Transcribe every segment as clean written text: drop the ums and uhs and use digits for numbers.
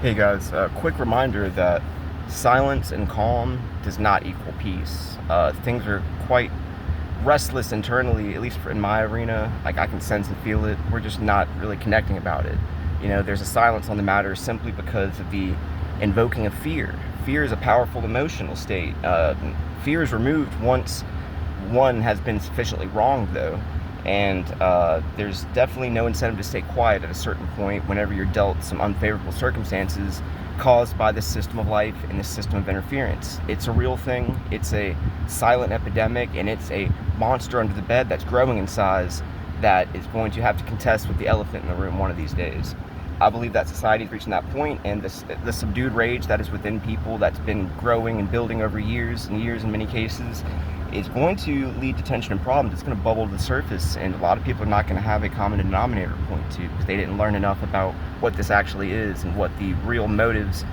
Hey guys, quick reminder that silence and calm does not equal peace. Things are quite restless internally, at least in my arena. Like I can sense and feel it. We're just not really connecting about it. You know, there's a silence on the matter simply because of the invoking of fear. Fear is a powerful emotional state. Fear is removed once one has been sufficiently wronged, though. And there's definitely no incentive to stay quiet at a certain point whenever you're dealt some unfavorable circumstances caused by this system of life and this system of interference. It's a real thing. It's a silent epidemic, and it's a monster under the bed that's growing in size that is going to have to contest with the elephant in the room one of these days. I believe that society is reaching that point, and the subdued rage that is within people that's been growing and building over years and years in many cases is going to lead to tension and problems. It's going to bubble to the surface, and a lot of people are not going to have a common denominator to point to because they didn't learn enough about what this actually is and what the real motives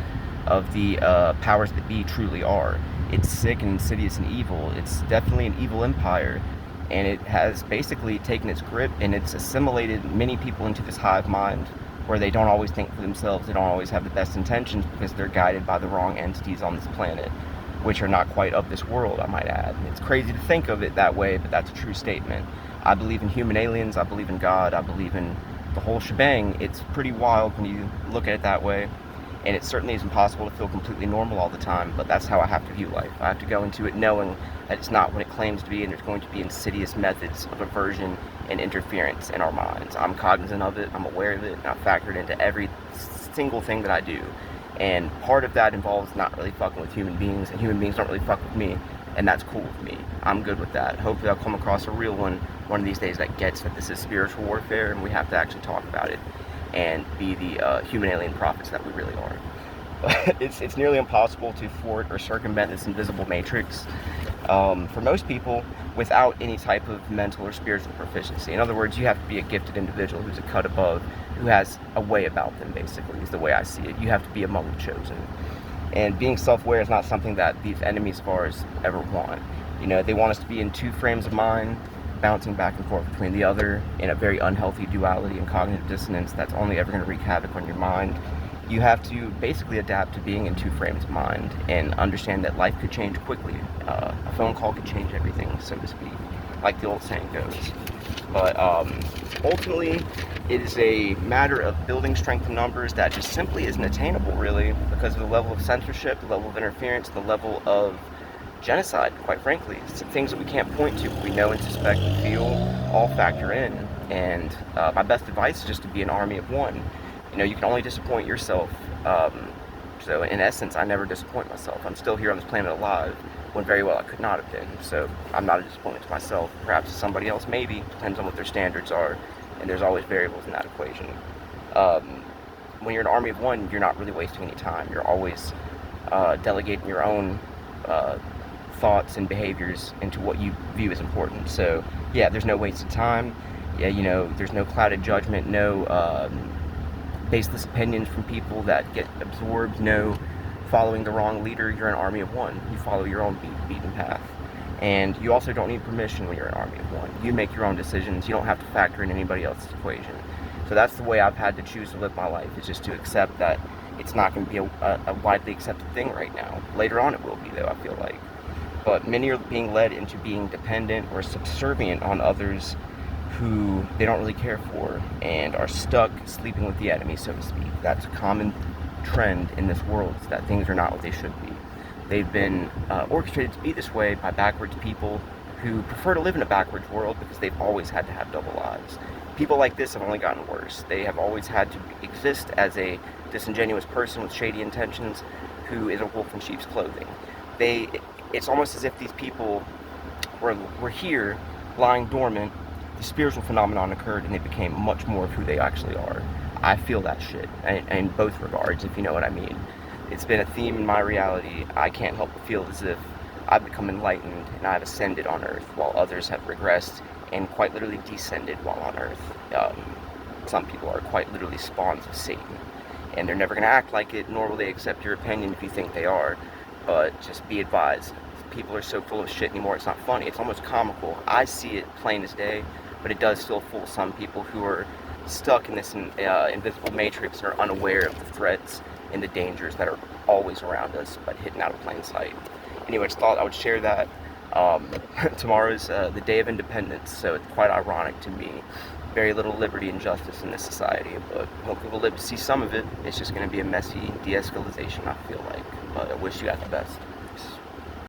of the powers that be truly are. It's sick and insidious and evil. It's definitely an evil empire, and it has basically taken its grip and it's assimilated many people into this hive mind where they don't always think for themselves. They don't always have the best intentions because they're guided by the wrong entities on this planet, which are not quite of this world, I might add. And it's crazy to think of it that way, but that's a true statement. I believe in human aliens, I believe in God, I believe in the whole shebang. It's pretty wild when you look at it that way, and it certainly is impossible to feel completely normal all the time, but that's how I have to view life. I have to go into it knowing that it's not what it claims to be, and there's going to be insidious methods of aversion and interference in our minds. I'm cognizant of it, I'm aware of it, and I factor it into every single thing that I do. And part of that involves not really fucking with human beings, and human beings don't really fuck with me, and that's cool with me. I'm good with that. Hopefully I'll come across a real one of these days that gets that this is spiritual warfare and we have to actually talk about it and be the human alien prophets that we really are. It's nearly impossible to thwart or circumvent this invisible matrix for most people without any type of mental or spiritual proficiency. In other words, you have to be a gifted individual who's a cut above, who has a way about them, basically, is the way I see it. You have to be among the chosen. And being self-aware is not something that these enemies of ours ever want. You know, they want us to be in two frames of mind, bouncing back and forth between the other in a very unhealthy duality and cognitive dissonance that's only ever going to wreak havoc on your mind. You have to basically adapt to being in two frames of mind and understand that life could change quickly. A phone call could change everything, so to speak, like the old saying goes. But ultimately, it is a matter of building strength in numbers that just simply isn't attainable, really, because of the level of censorship, the level of interference, the level of genocide, quite frankly. It's things that we can't point to, but we know and suspect and feel all factor in. And my best advice is just to be an army of one. You know, you can only disappoint yourself. So in essence, I never disappoint myself. I'm still here on this planet alive, when very well I could not have been. So I'm not a disappointment to myself. Perhaps to somebody else, maybe. Depends on what their standards are. And there's always variables in that equation. When you're an army of one, you're not really wasting any time. You're always delegating your own thoughts and behaviors into what you view as important. So yeah, there's no wasted time. Yeah, you know, there's no clouded judgment, no baseless opinions from people that get absorbed, no following the wrong leader. You're an army of one. You follow your own beaten path. And you also don't need permission when you're an army of one. You make your own decisions. You don't have to factor in anybody else's equation. So that's the way I've had to choose to live my life, is just to accept that it's not going to be a widely accepted thing right now. Later on it will be, though, I feel like. But many are being led into being dependent or subservient on others who they don't really care for and are stuck sleeping with the enemy, so to speak. That's a common trend in this world, is that things are not what they should be. They've been orchestrated to be this way by backwards people who prefer to live in a backwards world because they've always had to have double lives. People like this have only gotten worse. They have always had to exist as a disingenuous person with shady intentions who is a wolf in sheep's clothing. It's almost as if these people were here lying dormant. The spiritual phenomenon occurred and they became much more of who they actually are. I feel that shit in both regards, if you know what I mean. It's been a theme in my reality. I can't help but feel as if I've become enlightened and I've ascended on Earth while others have regressed and quite literally descended while on Earth. Some people are quite literally spawns of Satan, and they're never going to act like it, nor will they accept your opinion if you think they are. But just be advised, people are so full of shit anymore, it's not funny. It's almost comical. I see it plain as day, but it does still fool some people who are stuck in this invisible matrix and are unaware of the threats in the dangers that are always around us but hidden out of plain sight. Anyway, just thought I would share that. Tomorrow's the Day of Independence, so it's quite ironic to me. Very little liberty and justice in this society, but hopefully we'll live to see some of it. It's just going to be a messy de-escalation, I feel like. But I wish you guys the best.